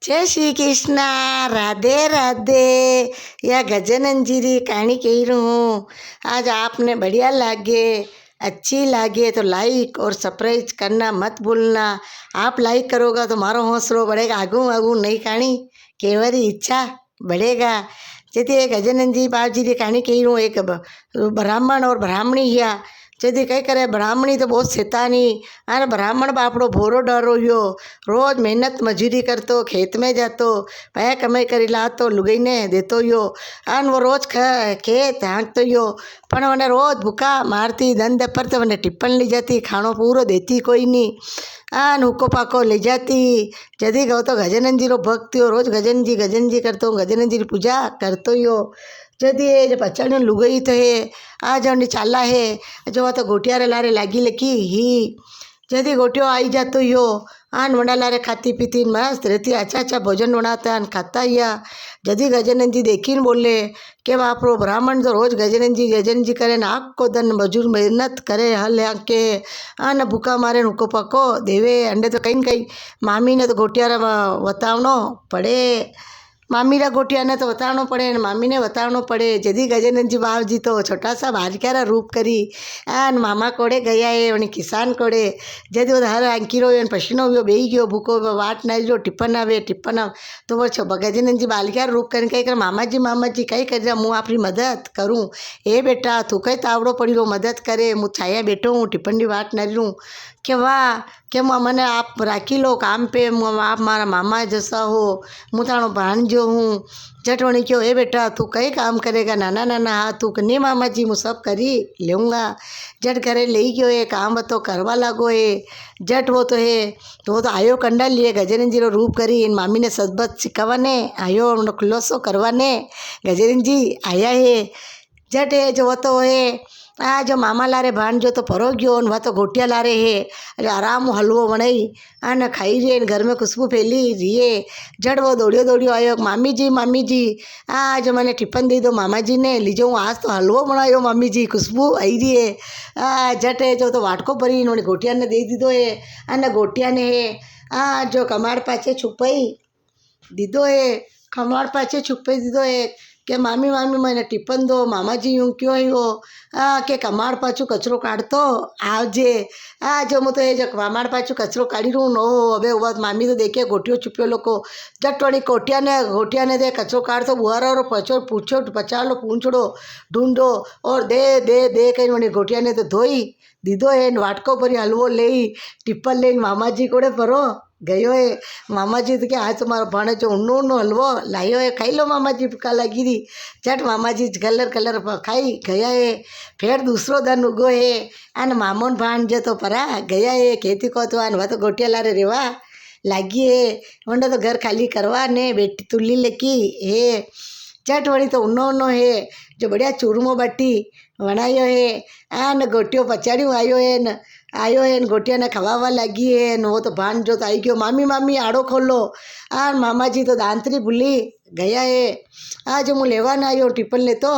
जय श्री कृष्णा। राधे राधे। यह गजानन जी री कहानी कह रही हूँ। आज आपने बढ़िया लागे, अच्छी लागे तो लाइक और सब्सक्राइब करना मत भूलना। आप लाइक करोगे तो मारो हौसलो बढ़ेगा, आगू आगू नई कहानी कहवारी इच्छा बढ़ेगा। जैसे गजानन जी बाप जी की कहानी कही हूँ। एक ब्राह्मण और ब्राह्मणी हिया। जैसे कई करे ब्राह्मणी तो बहुत शैतानी अरे ब्राह्मण बापड़ो भोरो डरो यो। रोज मेहनत मजूरी करतो, खेत में जातो, पैसा कमाई करी लातो, लुगाई ने देतो यो। अन वो रोज खेत हाँकतो यो, पण मैंने रोज भूखा मारती धन दपर तो मैंने टिप्पण ली जाती, खाणो पूरो देती कोई नहीं। आन हुको पाको ले जाती। जदी गो तो गजानन जी रो भक्त हो, रोज गजानन जी करतो, गजानन जी री पूजा करतो यो। जदी ये पचाड़ी लुगई तो है आ जाने चाला है जो तो गोटिया रे लारे लागी लकी ही। जदी गोटियो आई जातो यो आन वड़ा लारे खाती पीती मस्त रहती, अच्छा अच्छा भोजन बनाता है खाता या। जदी गजानन जी देखी न बोले के बापरो ब्राह्मण तो रोज गजानन जी करे ना आको दिन मजूर मेहनत करे हल के आन भूखा मारे हुको पको देवे अंडे तो कहीं कहीं मामी ने तो गोटिया रे बतावनो पड़े। मामी रा गोटिया ने तो बतावनो पड़े, मामी ने बतावनो पड़े। जदी गजानन जी बाप जी तो छोटा सा बारिका रूप करी आन मामा कोड़े गया है वनी किसान कोड़े। जदी वो हर आंकी रो पसीनो व्यो बेही गयो भूको वाट नारी रो टिप्पण आवे तो वो गजानन जी बालिका रूप करके कही कर मामा जी कही कर मुँ आपरी मदद करूँ। ए बेटा तू कई तावड़ो पड़ी रो मदद करे, मुँ छाया बैठो हूँ टिप्पण री वाट नारी रू के वाह के मैंने आप राखी लो काम पे, आप मारा मामा जैसा हो, मुँ तारो भाणजो हूँ। जटवणी क्यों ए बेटा तू कई काम करेगा, नाना नाना हाँ तू नहीं मामा जी मुँ सब करी लेऊँगा। जट घरे ले गयो है काम तो करवा लागो है। जट वो तो है तो वो तो आयो कंडा लिए गजानन जी रो रूप करी इन मामी ने सदबत सिखावाने आयो उन्होंने खुलासो करवाने गजानन जी आया है। जट है जो वो तो है आ जो मामा लारे भाणजो तो परो गयो वह तो गोटिया लारे है अरे आराम हलवो बनाई आ न खाई रे घर में खुशबू फैली रिए। जट वो दौड़ियो आयो मामी जी आज मैंने टिप्पण दे दो मामा जी ने लीजो आज तो हलवो बनायो मामी जी खुशबू आई रही है। आ जट है जो तो वाटको भरी इन्होंने गोटिया ने दे दीदो है आ न गोटिया ने है आ जो कमाड़ पाछे छुपाई दीदो है, खमाड़ पाछे छुपे दीदो है के मामी मैंने टिप्पण दो मामा जी यूँ क्यों ही हो के कमाड़ पाछू कचरो काढ़तो आवजे। जो मैं तो ये जो कमाड़ पाछू कचरो काढ़ी रू नो अबे वो मामी तो देखे गोटियो छुपियो लोको जटोड़ी गोटिया ने दे कचरो काढ़तो बुआरा और पचो पूछो पचालो पूछड़ो ढूंढो और दे कहीं मैंने गोटिया ने तो धोई दीदो है वाटको भरी हलवो ले टिप्पण ले मामा जी कोड़े परो गयो है। मामा जी तो क्या आज तुम्हारा भाणे जो उन्नो हलवो लायो है खाई लो मामा जी भूखा लगी रही। झट मामा जी कलर खाई गया है। फिर दूसरो दिन उगो है आन मामोन भाणजे तो परा गया है खेती को तो आन वह तो गोटिया लारे रेवा लागी है वंडे तो घर खाली करवा ने बेटी तुल्ली लेकी है। झट वड़ी तो उन्नो है जो बढ़िया चूरमो बाटी बनायो है आन गोटियो पचाड़ियों आयो है गोटिया ने खवावा लगी है न वो तो भान जो तो आई गयो मामी आड़ो खोलो आ मामा जी तो दांतरी भूली गया है। आज मुँह लेवा ना आयो टिप्पण ले तो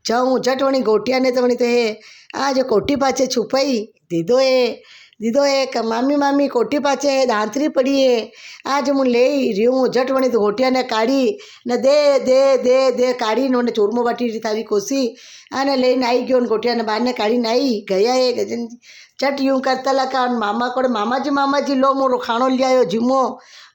जाऊँ झट वणी गोटिया ने तो वणी तो है आज कोटी पाछे छुपाई दीदो है मामी कोटी पाछे है दांतरी पड़ी है आज मुँह ले रियूँ। झट वणी तो गोटिया ने काढ़ी न दे काढ़ी ने चूरमो बाटी तारी कोसी आने लेने आई गयो गोटिया ने बाहर ने काढ़ी नाई गया है गजन। झट यूँ करता लगा मामा को मामा जी लो मोरो खाणो लियायो जिमो।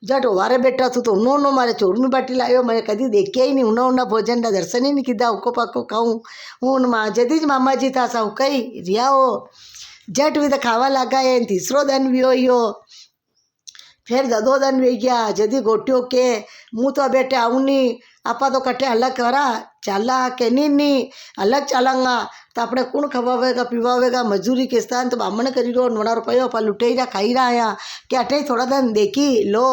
झट वारे बेटा तू तो उन्नो मारे चूरमी बाटी लायो मैं कभी देखिया ही नहीं उन्ना भोजन का दर्शन ही नहीं किया उको पाको खाऊँ हूँ माँ जदी मामा जी था सा कई रिया हो। झट भी तो खावा लगा है तीसरो दिन भी हो फिर ददो दिन भी गया जदी गोटियों के मुँह तो बेटे आऊनी आपा तो कटे अलग करा चाला के नहीं अलग चालांगा तो अपने कौन खवावेगा पीवावेगा मजूरी के स्थान तो बामण करी रो नोड़ा रुपये अपा लुटे रहा खाई रहा आया कि अटे थोड़ा दिन देखी लो।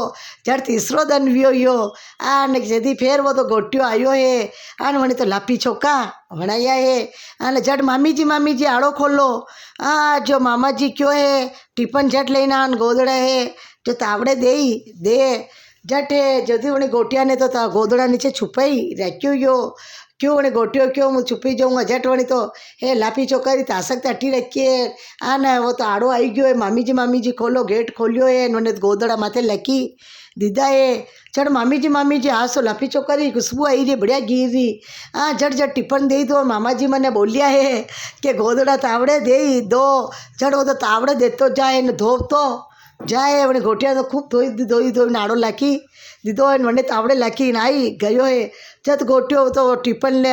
जड़ तीसरो दिन भी हो आन जदी फिर वो तो गोटियो आयो है आन वनी तो लापी चौका बनाया है आन झट मामी जी आड़ो खोलो जो मामा जी क्यों है टिप्पण झट लेना आन गोदड़ा है जो तावड़े दे झट है जदी वणी गोटिया ने तो गोदड़ा नीचे छुपाई रख्यो यो क्यों वणी गोटियो क्यों मैं छुपी जाऊँगा। झट वणी तो हे लापी चौकारी तासक अटी रखी है आना वो तो आड़ो आई गयो है मामी जी खोलो गेट खोलियो है उन्होंने गोदड़ा माथे लकी दीदा ए चढ़ मामी जी आज तो लापी चोकरी खुशबू आई रही बढ़िया गिर रही। हाँ झट झट टिफन दे दो। मामा जी मैंने बोलिया है कि गोदड़ा तावड़े दे दो। झट वो तो तावड़े देतो जाए न धो तो जाए वने गोटिया तो खूब धोई नाड़ो लाखी दीदो वने तावड़े लाखी आई गयो है। जत गोटियो तो टिफन ले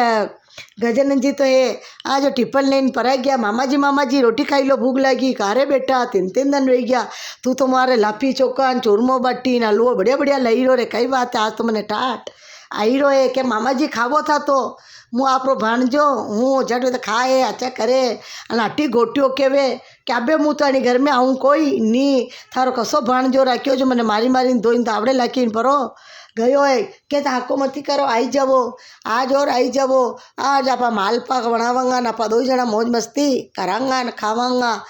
गजानन जी तो है आज टिफन लेन पर गया। मामा जी रोटी खाई लो भूख लगी। कारे बेटा 3 दिन रह गया तू तो मारे लापी चोका चूरमो बाटी न हलवो बढ़िया बढ़िया लई रो रे। कई बात है आज तो मैंने टाट आई रो है कि मामा जी खावो था तो मु आपरो भाणजो हूँ झट तो खाए अच्छा करे अने आटी गोटियो केवे कि आबे मु तो घर में आऊँ कोई नी थारो कसो भाणजो राख्यो जो मैंने मारी मारी धोईने तावड़े लाखीने परो गयो है के हाको मती करो आई जावो आज और आई जावो आज आप मालपा बनावांगा ना आप 2 जना मौज मस्ती करांगा न खावांगा।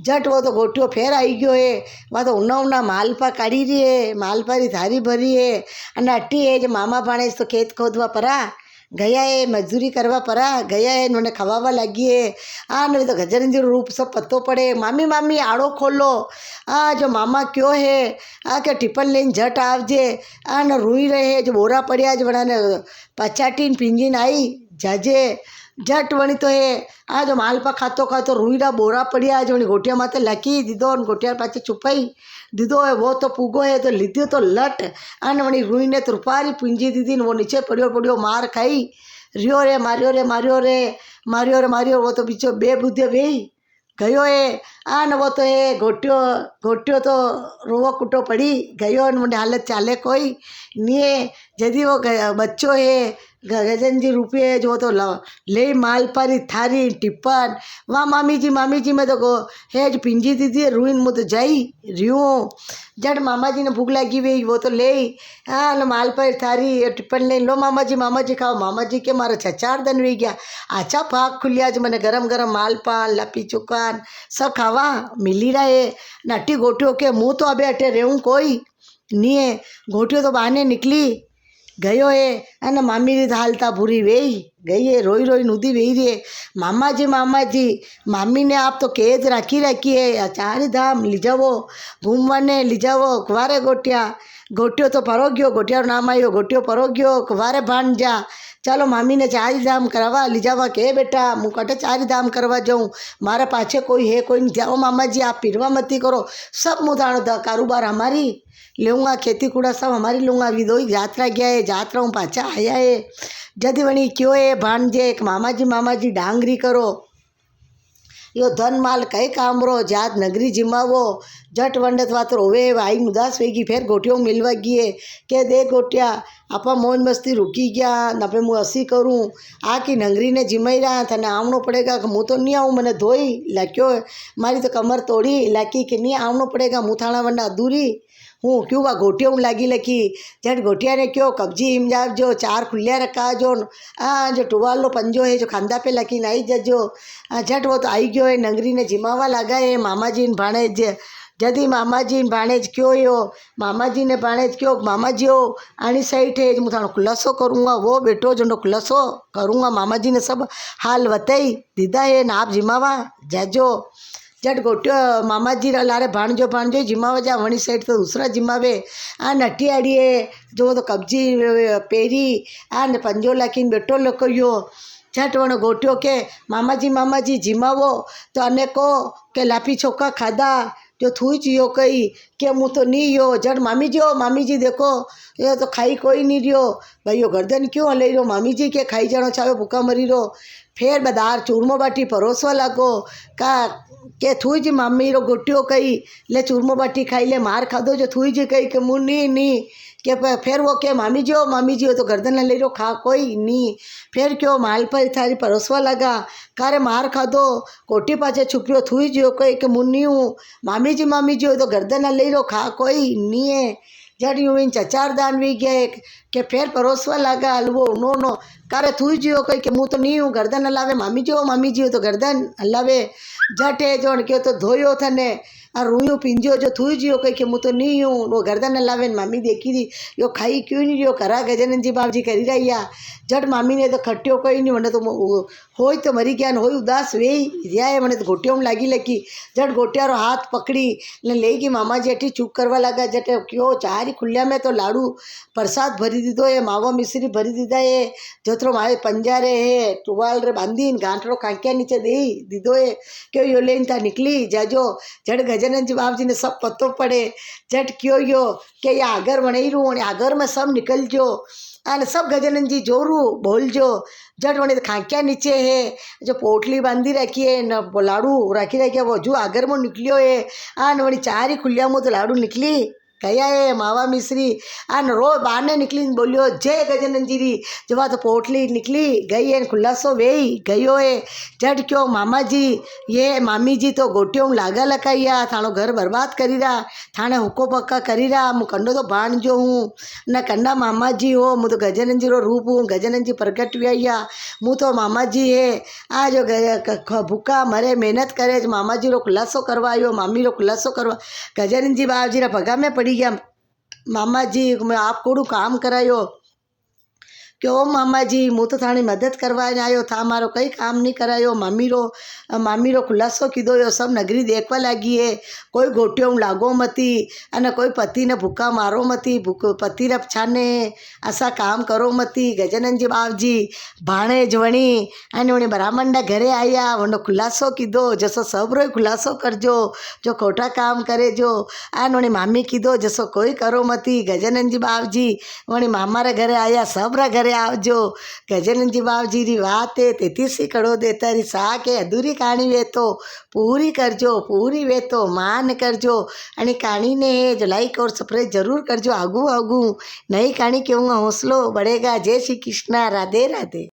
झट वो तो गोटियो फेर आई गयो है। वह तो उन्ना मालपा काढ़ी रही है मालपा री थारी भरी है अने अट्टी है जो मामा भाणेज तो खेत खोदवा परा गया है मजदूरी करवा परा गया है उन्होंने खवावा लगी है। नहीं तो गजानन जी रूप सब पत्तो पड़े मामी आड़ो खोलो जो मामा क्यों है के टिफन लेन झट आवजे न रोई रहे जो बोरा पड़िया जो बना ने पचाटीन पिंजीन आई जाजे झट वणी तो है जो मालपा खातो रुईरा बोरा पड़िया जो वणी गोटिया माथे लकी दीदो गोटिया पाछे छुपाई दीदो है वो तो पूगो है तो लीधो तो लट वणी रुई ने तो रुपारी पुंजी दीदी ने वो नीचे पड़ियो मार खाई रियो रे मारियो वो तो पीछे बेबुद्धे वेई गयो है न वो तो है गोटियो तो रोवो कुटो पड़ी गयो मुंडे हालत चाले कोई निये जदी वो बच्चो है गजन जी रुपये जो तो ले मालपारी थारी टिप्पन वहाँ मामी जी में तो गो है जो पिंजी दीदी रुइन मुँह तो जाई रियो जट मामा जी ने भूख लगी हुई वो तो ले न मालपारी थारी टिप्पन ले लो मामा जी खाओ। मामा जी के मारा 6-4 दिन रह गया अच्छा फाक खुलिया जो मैंने गरम मालपान लापी चुकान सब खावा मिली रहे नटी गोटियों के मुँह तो अबे अटे रहूँ कोई नहीं है। गोटियों तो बहाने निकली गयो है न मामी री हालता बुरी वेई गई है रोई नूदी वेई रही है। मामा जी मामी ने आप तो कैद रखी है 4 धाम ली जावो घूमवाने ली जावो कुवारे गोटियो तो परो गयो गोटिया नाम आयो गोटियो परो गयो कुवारे भाण जा चलो मामी ने 4 धाम करवा ली जावा के बेटा मुँह कटे 4 धाम करवा जाऊँ मारे पाछे कोई है कोई नहीं जाओ मामा जी आप पीरवा मती करो सब मुदाणो कारोबार हमारी लूँगा खेती कूड़ा सब हमारी लूँगा विदोई यात्रा गया है यात्रा हूँ पाछा आया है जदी वणी क्यों है भाणजे एक मामा जी डांगरी करो यो धन माल कई काम रो जात नगरी जिमावो जट वंडत वात रोवे आई उदास वेगी फिर गोटियों मिलवा गई के दे गोटिया आपा मौज मस्ती रुकी गया ना पे मुँह हसी करूँ की नंगरी ने जिमाई रहा था ना आवनो पड़ेगा कि मुँह तो नहीं आऊँ मैंने धोई लाक्यो मारी तो कमर तोड़ी लाकी कि नहीं आवनो पड़ेगा मुँह थाना वरना अधूरी हूँ क्यों वा गोटियों लागी लकी झट गोटिया ने क्यों कब्जी हिमजाब जो 4 खुलिया रखा जो जो टुवाल लो पंजो है जो खांदा पे लकी नाई जजो झट वो तो आई गयो है नंगरी ने जिमावा लगा है मामा जी ने भाणेज जदी मामा जी ने भाणेज क्यों यो मामा जी ने भाणेज क्यों मामा जी हो आनी साइड है मुझे खुलासो करूँगा वो बेटो जो खुलासो करूँगा मामा जी ने सब हाल बताई दीदा है ना आप जिमावा जाजो झट गोटियो मामा जी लारे भाणजो जिमावा जा वणी साइड तो दूसरा जिमावे नटी आड़ी है जो तो कब्जी पेरी ने पंजो लाखीन बेटो लकोयो झट वण गोटियो के मामा जी जिमावो तो अनेको के लापी चोका खादा जो थूई जियो कई के मुँह तो नहीं यो झट मामी जी देखो ये तो खाई कोई नहीं रियो भाई यो गर्दन क्यों हले रो मामी जी के खाई जानो चाहे भूखा मरी रो फिर बदार चूरमो बाटी परोसवा लागो का के थूई जी मामी रो गोटियो कई ले चूरमो बाटी खाई ले मार खादो जो थूई जी कई के मुँह नहीं के फिर वो के मामी जी हो तो गर्दन ले रो खा कोई नहीं फिर क्यों माल पर थारी परोसवा लगा कारे मार खादो कोटी पाचे छुपियो थूई जी कई के मुँह नहीं हूँ मामी जी हो तो गर्दन ले रो खा कोई नहीं है जड़ यूँ 4 दान भी गए के फिर परोसवा लगा हलवो नो कारे थूई जियो कही के मुँह तो नहीं हूँ गर्दन हलावे मामी जी हो तो गर्दन हलावे झट है जो क्यों तो धोयो थने आ रोयो पिंजो जो थूई जियो कही के मुँह तो नहीं हूँ वो गर्दन लावे मामी देखी थी यो खाई क्यों नहीं रियो करा गजानन जी बाबू जी करी रही आ जट मामी ने तो खट्यो कोई नहीं मैंने तो होय तो मरी गया होय उदास वे रिया है मैंने तो गोटियों में लागी लगी जट गोटियारो हाथ पकड़ी ने ले गई मामा जी अठी चूक करवा लगा जट क्यों चारी खुलिया में तो लाडू प्रसाद भरी दीधो है मावा मिश्री भरी दीधा है जोतरो मारे पंजारे है टुवाल रे बांधी गांठड़ो कांकिया नीचे दे दीधो है क्यों यो लेन था निकली जाजो जट गजानन जी बाबू जी ने सब पतो पड़े जट क्यों यो के ये आगर वणी रू आगर में सब निकल जो अने सब गजानन जी जोरू बोल जो जट वणे खांकिया नीचे है जो पोटली बांधी रखी है न लाडू रखी रखी वो जो आगर में निकलियो है आन वणी चारी खुलिया में तो लाडू निकली कया है मावा मिश्री आन रो बाहर ने निकली बोलियो जय गजानन जी री जब तो पोटली निकली गई है खुलासो वेई गयो है जट क्यों मामा जी ये मामी जी तो गोटियों लागा लकाइया थानो घर बर्बाद करी रहा थाने हुक्को पक्का करी रहा मु कंडो तो भाण जो हूँ न कंडा मामा जी हो मु तो गजानन जी रो रूप हूँ गजानन जी प्रकट हुआ मु तो मामा जी है आ जो भूखा मरे मेहनत करे मामा जी रो खुलासो करवायो मामी रो खुलासो करवा गजानन जी बाबू जी रा पगा में पड़ी गया मामा जी मैं आप कोड़ू काम करायो क्यों मामा जी मु तो थानी मदद करवाने आयो था मारो कई काम नहीं करायो मामी रो खुलासो कीधो यो सब नगरी देखवा लगी है कोई गोटियों लागो मती अने कोई पति ने भूखा मारो मती पति रे छाने असा काम करो मती गजानन जी बाबू जी भाणे जवणी अने उन्हें ब्राह्मण घरे आया उन्हें खुलासो कीधो जसो सब रो खुलासो करजो जो खोटा काम करे जो अने उन्हें मामी कीधो जसो कोई करो मती गजानन जी बाबू जी उन्हें मामा रे घरे आया सब रे घरे आवजो गजानन जी बाबू जी री बात है 33 कड़ो देता री साक है अधूरी कहानी वे तो पूरी करजो पूरी वे तो मान करजो अने कहानी ने जो लाइक और सब्सक्राइब जरूर करजो आगू आगू नई कहानी के हौसलो बढ़ेगा। जय श्री कृष्णा राधे राधे।